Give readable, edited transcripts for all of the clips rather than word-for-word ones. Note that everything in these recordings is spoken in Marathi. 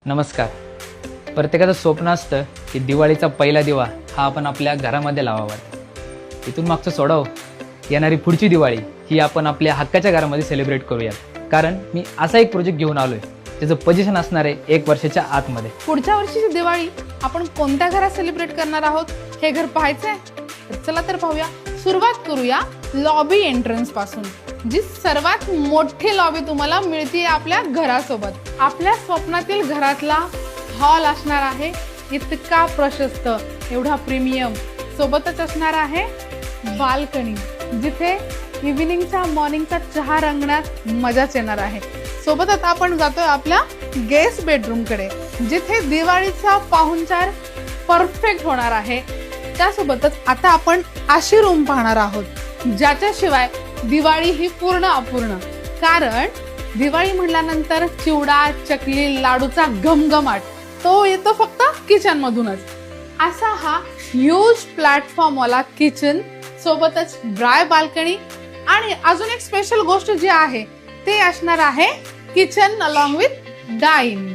नमस्कार. प्रत्येकाचं स्वप्न असतं की दिवाळीचा पहिला दिवा हा आपण आपल्या घरामध्ये लावावा. इथून मागचं सोडाव, येणारी पुढची दिवाळी ही आपण आपल्या हक्काच्या घरामध्ये सेलिब्रेट करूया. कारण मी असा एक प्रोजेक्ट घेऊन आलोय त्याचं पोझिशन असणार आहे 1 वर्षाच्या आतमध्ये. पुढच्या वर्षीची दिवाळी आपण कोणत्या घरात सेलिब्रेट करणार आहोत हे घर पाहायचंय? तर चला तर पाहूया. सुरुवात करूया लॉबी एंट्रन्स पासून, जी सर्वात मोठी लॉबी तुम्हाला मिळते आपल्या घरासोबत. आपल्या स्वप्नातील घरातला हॉल असणार आहे इतका प्रशस्त, एवढा प्रीमियम. सोबतच असणार आहे बाल्कनी, जिथे इव्हिनिंगचा मॉर्निंगचा चहा रंगण्यात मजाच येणार आहे. सोबतच आपण जातोय आपल्या गेस्ट बेडरूम कडे, जिथे दिवाळीचा पाहुणचार परफेक्ट होणार आहे. त्यासोबतच आता आपण अशी रूम पाहणार आहोत ज्याच्याशिवाय दिवाळी ही पूर्ण अपूर्ण. कारण दिवाळी म्हटल्यानंतर चिवडा, चकली, लाडूचा घमघमाट तो येतो फक्त किचन मधूनच. असा हा ह्यूज प्लॅटफॉर्म वाला किचन, सोबतच ड्राय बाल्कनी आणि अजून एक स्पेशल गोष्ट जी आहे ते असणार आहे किचन अलॉंग विथ डाइन.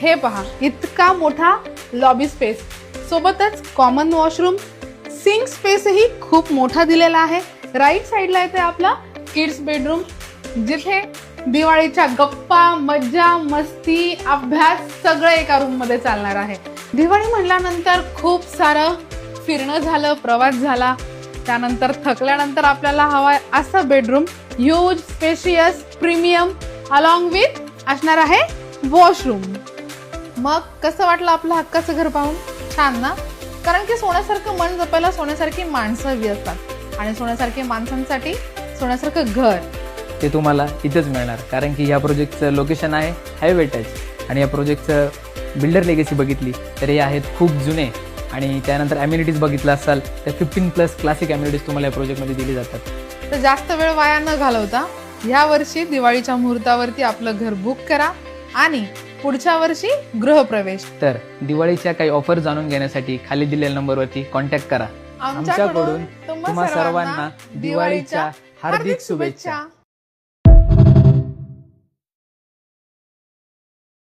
हे पहा, इतका मोठा लॉबी स्पेस, सोबतच कॉमन वॉशरूम, सिंक स्पेस ही खूप मोठा दिलेला आहे. राईट साइडला येते आपला किड्स बेडरूम, जिथे दिवाळीच्या गप्पा, मज्जा, मस्ती, अभ्यास सगळं एका रूम मध्ये चालणार आहे. दिवाळी म्हटल्यानंतर खूप सारं फिरणं झालं, प्रवास झाला, त्यानंतर थकल्यानंतर आपल्याला हवाय असा bedroom, huge, spacious, premium, along with असणार आहे वॉशरूम. मग कसं वाटलं आपलं हक्काचं घर पाहून? छान ना? कारण की सोन्यासारखं मन जपायला सोन्यासारखी माणसं हवी असतात, आणि सोन्यासारखी माणसांसाठी सोन्यासारखं घर ते तुम्हाला इथेच मिळणार. कारण की ह्या प्रोजेक्टचं लोकेशन आहे हायवे टच, आणि या प्रोजेक्टचं बिल्डर लेगेसी बघितली तर हे आहेत खूप जुने, आणि त्यानंतर ॲम्युनिटीज बघितलं असाल तर 15+ क्लासिक ॲम्युनिटीज तुम्हाला या प्रोजेक्टमध्ये दिली जातात. तर जास्त वेळ वाया न घालवता या वर्षी दिवाळीच्या मुहूर्तावरती आपलं घर बुक करा आणि पुढच्या वर्षी गृहप्रवेश. तर दिवाळीच्या काही ऑफर जाणून घेण्यासाठी खाली दिलेल्या नंबरवरती कॉन्टॅक्ट करा. आमच्याकडून तुम्हा सर्वांना दिवाळीच्या हार्दिक शुभेच्छा.